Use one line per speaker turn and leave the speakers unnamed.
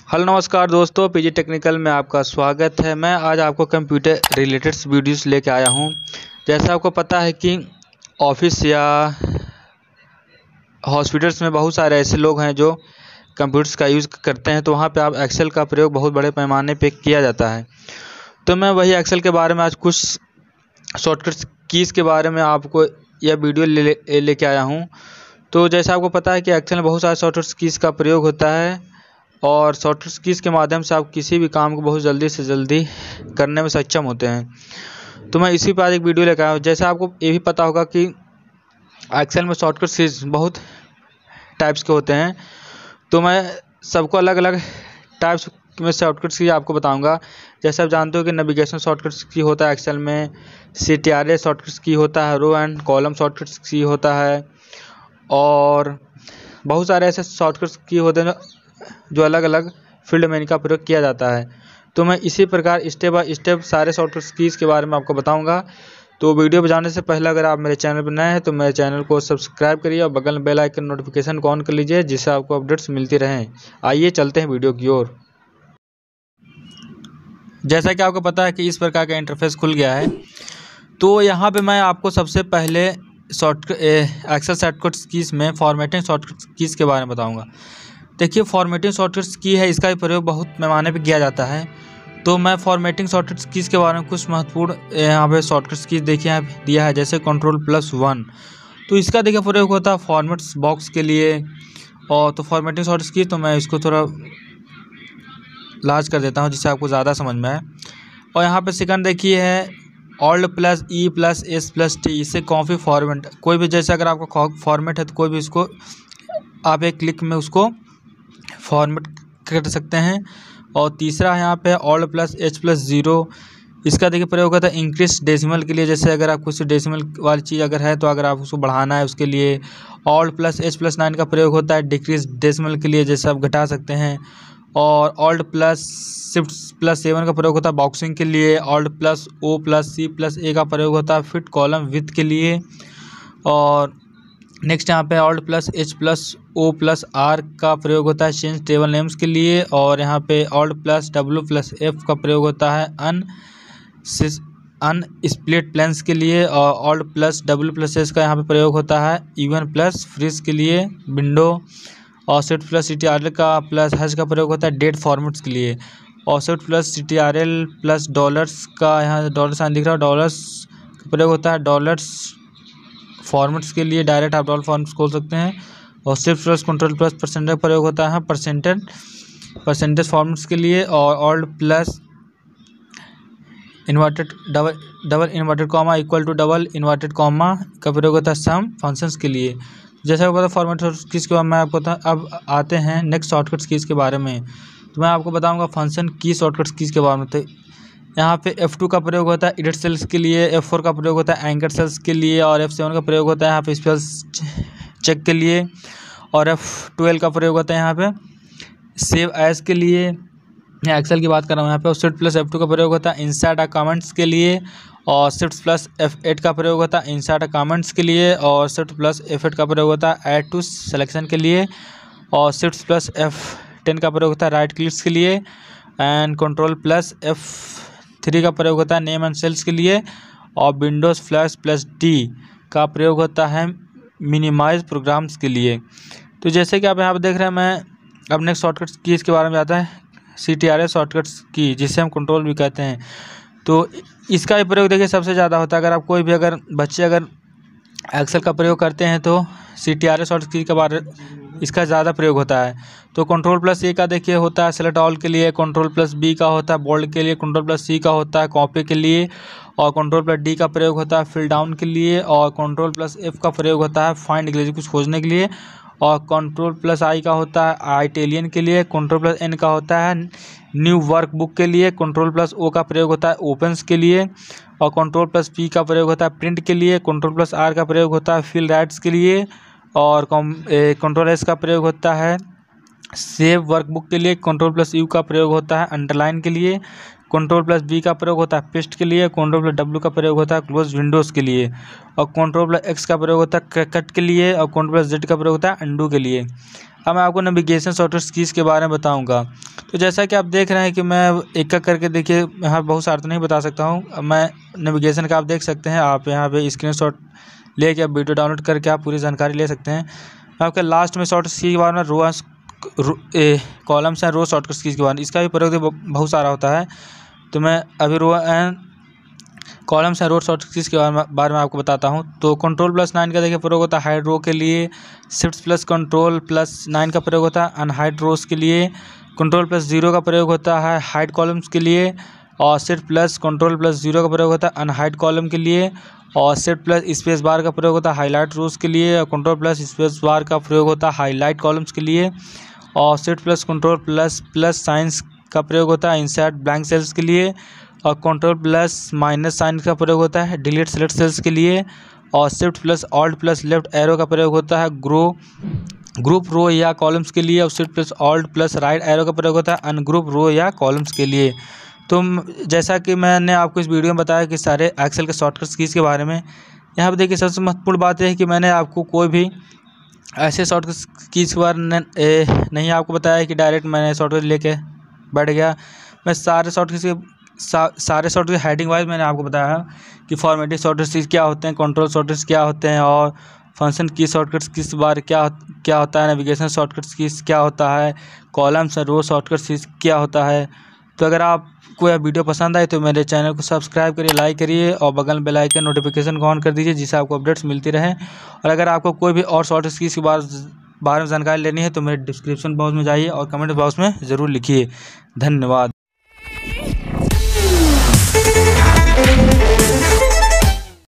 Hello नमस्कार दोस्तों, PG technical में आपका स्वागत है। मैं आज आपको कंप्यूटर रिलेटेड वीडियोस लेके आया हूं। जैसा आपको पता है कि ऑफिस या हॉस्पिटल्स में बहुत सारे ऐसे लोग हैं जो कंप्यूटर्स का यूज़ करते हैं, तो वहां पे आप एक्सेल का प्रयोग बहुत बड़े पैमाने पे किया जाता है। तो मैं वही एक्सेल के बारे में आज कुछ शॉर्टकट्स कीज़ के बारे में आपको यह वीडियो लेके आया हूँ। तो जैसा आपको पता है कि एक्सेल में बहुत सारे शॉर्टकट्स कीज़ का प्रयोग होता है और शॉर्टकट्स कीज़ के माध्यम से आप किसी भी काम को बहुत जल्दी से जल्दी करने में सक्षम होते हैं। तो मैं इसी पर आज एक वीडियो लेकर आया हूँ। जैसे आपको ये भी पता होगा कि एक्सेल में शॉर्टकट कीज़ बहुत टाइप्स के होते हैं, तो मैं सबको अलग अलग टाइप्स में शॉर्टकट्स की आपको बताऊंगा। जैसे आप जानते हो कि नेविगेशन शॉर्टकट्स की होता है एक्सेल में, CTRL शॉर्टकट्स की होता है, रो एंड कॉलम शॉर्टकट्स की होता है और बहुत सारे ऐसे शॉर्टकट्स की होते हैं जो अलग अलग फील्ड में इनका प्रयोग किया जाता है। तो मैं इसी प्रकार स्टेप बाय स्टेप सारे शॉर्टकट्स कीज़ के बारे में आपको बताऊंगा। तो वीडियो पर जाने से पहले अगर आप मेरे चैनल पर नए हैं तो मेरे चैनल को सब्सक्राइब करिए और बगल में बेल आइकन नोटिफिकेशन को ऑन कर लीजिए, जिससे आपको अपडेट्स मिलती रहें। आइए चलते हैं वीडियो की ओर। जैसा कि आपको पता है कि इस प्रकार का इंटरफेस खुल गया है। तो यहाँ पे मैं आपको सबसे पहले एक्सेल शॉर्टकट्स कीज़ में फॉर्मेटिंग शॉर्टकट्स कीज़ के बारे में बताऊँगा। देखिए, फॉर्मेटिंग शॉर्टकट्स की है, इसका भी प्रयोग बहुत पैमाने पे किया जाता है। तो मैं फॉर्मेटिंग शॉर्टकट्स कीज़ के बारे में कुछ महत्वपूर्ण यहाँ पे शॉर्टकट्स कीज़ देखिए यहाँ दिया है, जैसे Ctrl+1। तो इसका देखिए प्रयोग होता है फॉर्मेट्स बॉक्स के लिए। और तो फॉर्मेटिंग शॉर्टकट्स की तो मैं इसको थोड़ा लार्ज कर देता हूँ जिससे आपको ज़्यादा समझ में आए। और यहाँ पे सेकंड देखिए है Alt+E+S+T, इससे कॉपी फॉर्मेट कोई भी, जैसे अगर आपका फॉर्मेट है तो कोई भी इसको आप एक क्लिक में उसको फॉर्मेट कर सकते हैं। और तीसरा है यहाँ पे Alt+H+0, इसका देखिए प्रयोग होता है इंक्रीज डेसिमल के लिए। जैसे अगर आप कुछ डेसिमल वाली चीज़ अगर है तो अगर आप उसको बढ़ाना है उसके लिए Alt+H+9 का प्रयोग होता है डिक्रीज डेसिमल के लिए, जैसे आप घटा सकते हैं। और Alt+Shift+7 का प्रयोग होता है बॉक्सिंग के लिए। Alt+O+C+A का प्रयोग होता है फिट कॉलम विथ के लिए। और नेक्स्ट यहाँ पे Alt+H+O+R का प्रयोग होता है चेंज टेबल नेम्स के लिए। और यहाँ पे Alt+W+F का प्रयोग होता है अनस्प्लिट प्लेन्स के लिए। और Alt+W+S का यहाँ पे प्रयोग होता है इवन प्लस फ्रीज के लिए विंडो। और Shift+CTRL का +H का प्रयोग होता है डेट फॉर्मेट्स के लिए। और Shift+CTRL+$ का यहाँ डॉलर साइन दिख रहा है, डॉलर्स का प्रयोग होता है डॉलर्स फॉर्मेट्स के लिए, डायरेक्ट आप डॉलर फॉर्मेट्स खोल सकते हैं। और Shift+Ctrl+% का प्रयोग होता है परसेंटेज फॉर्मेट्स के लिए। और Alt+ double inverted comma equal to double inverted comma का प्रयोग होता है सम फंक्शंस के लिए। जैसे आपको पता फॉर्मेट कीज़ के बाद मैं आपको अब आते हैं नेक्स्ट शॉर्टकट्स कीज़ के बारे में। तो मैं आपको बताऊंगा फंक्शन की शॉर्टकट्स कीज़ के बारे में। तो यहाँ पे F2 का प्रयोग होता है एडिट सेल्स के लिए, F4 का प्रयोग होता है एंकर सेल्स के लिए, और F7 का प्रयोग होता है यहाँ पे स्पेल चेक के लिए। और F12 का प्रयोग होता है यहाँ पे सेव एज के लिए। मैं एक्सेल की बात कर रहा हूँ यहाँ पे। और Shift+F2 का प्रयोग होता है इंसर्ट कमेंट्स के लिए। और Shift+F8 का प्रयोग होता है इंसर्ट कमेंट्स के लिए। और Shift+F8 का प्रयोग होता है ऐड टू सिलेक्शन के लिए। और Shift+F10 का प्रयोग होता है राइट क्लिक्स के लिए। एंड Ctrl+F3 का प्रयोग होता है नेम एंड सेल्स के लिए। और Windows+D का प्रयोग होता है मिनिमाइज प्रोग्राम्स के लिए। तो जैसे कि आप यहाँ पर देख रहे हैं, मैं अब नेक्स्ट शॉर्टकट्स कीज़ के बारे में आता है CTRL शॉर्टकट्स की, जिसे हम कंट्रोल भी कहते हैं। तो इसका भी प्रयोग देखिए सबसे ज़्यादा होता है। अगर आप कोई भी बच्चे अगर एक्सेल का प्रयोग करते हैं तो CTRL शॉर्टकट की के बारे इसका ज़्यादा प्रयोग होता है। तो Ctrl+A का देखिए होता है सेलेक्ट ऑल के लिए, Ctrl+B का होता है बोल्ड के लिए, Ctrl+C का होता है कॉपी के लिए, और Ctrl+D का प्रयोग होता है फिल डाउन के लिए, और Ctrl+F का प्रयोग होता है फाइंड के लिए, कुछ खोजने के लिए, और Ctrl+I का होता है आइटेलियन के लिए, Ctrl+N का होता है न्यू वर्कबुक के लिए, Ctrl+O का प्रयोग होता है ओपन्स के लिए, और Ctrl+P का प्रयोग होता है प्रिंट के लिए, Ctrl+R का प्रयोग होता है फिल राइट्स के लिए, और Ctrl+S का प्रयोग होता है सेव वर्कबुक के लिए, Ctrl+U का प्रयोग होता है अंडरलाइन के लिए, Ctrl+V का प्रयोग होता है पेस्ट के लिए, Ctrl+W का प्रयोग होता है क्लोज विंडोज़ के लिए, और Ctrl+X का प्रयोग होता है कट के लिए, और Ctrl+Z का प्रयोग होता है अंडू के लिए। अब मैं आपको नेविगेशन शॉर्टकट कीज़ के बारे में बताऊंगा। तो जैसा कि आप देख रहे हैं कि मैं एक एक करके, देखिए यहाँ बहुत सारे तो नहीं बता सकता हूँ। अब मैं नेविगेशन का आप देख सकते हैं, आप यहाँ पे स्क्रीनशॉट लेके आप वीडियो डाउनलोड करके आप पूरी जानकारी ले सकते हैं। मैं आपके लास्ट में शॉर्टकट की के बारे में columns and row shortcut keys के बारे में, इसका भी प्रयोग बहुत सारा होता है। तो मैं अभी row and columns and row shortcut keys के बारे में आपको बताता हूं। तो Ctrl+9 का देखिए प्रयोग होता है हाइड रो के लिए। Shift+Ctrl+9 का प्रयोग होता है अनहाइड रोज के लिए। Ctrl+0 का प्रयोग होता है हाइड कॉलम्स के लिए। और Shift+Ctrl+0 का प्रयोग होता है अनहाइड कॉलम के लिए। और Shift+स्पेस बार का प्रयोग होता है हाईलाइट रोज के लिए। और Ctrl+स्पेस बार का प्रयोग होता है हाईलाइट कॉलम्स के लिए। और Shift+Ctrl++ साइंस का प्रयोग होता है इंसर्ट ब्लैंक सेल्स के लिए। और Ctrl+- साइन का प्रयोग होता है डिलीट सेलेक्ट सेल्स के लिए। और Shift+Alt+लेफ्ट एरो का प्रयोग होता है ग्रुप रो या कॉलम्स के लिए। और Shift+Alt+ राइट एरो का प्रयोग होता है अनग्रुप रो या कॉलम्स के लिए। तो जैसा कि मैंने आपको इस वीडियो में बताया कि सारे एक्सेल के शॉर्टकट कीज़ के बारे में, यहाँ पर देखिए सबसे महत्वपूर्ण बात यह है कि मैंने आपको कोई भी ऐसे शॉर्टकट कीज़ के बारे में नहीं आपको बताया कि डायरेक्ट मैंने शॉर्टकट लेके बैठ गया। मैं सारे शॉर्टकट हेडिंग वाइज मैंने आपको बताया है कि फॉर्मेटिव शॉर्टकट क्या होते हैं, कंट्रोल शॉर्टकट्स क्या होते हैं, और फंक्शन की शॉर्टकट्स किस बार क्या होता है, नेविगेशन शॉर्टकट्स किस क्या होता है, कॉलम्स और रो शॉर्टकट्स क्या होता है। तो अगर आपको यह वीडियो पसंद आए तो मेरे चैनल को सब्सक्राइब करिए, लाइक करिए और बगल में बेल आइकन नोटिफिकेशन को ऑन कर दीजिए, जिससे आपको अपडेट्स मिलती रहे। और अगर आपको कोई भी और शॉर्टकट्स के बारे में जानकारी लेनी है तो मेरे डिस्क्रिप्शन बॉक्स में जाइए और कमेंट बॉक्स में ज़रूर लिखिए। धन्यवाद।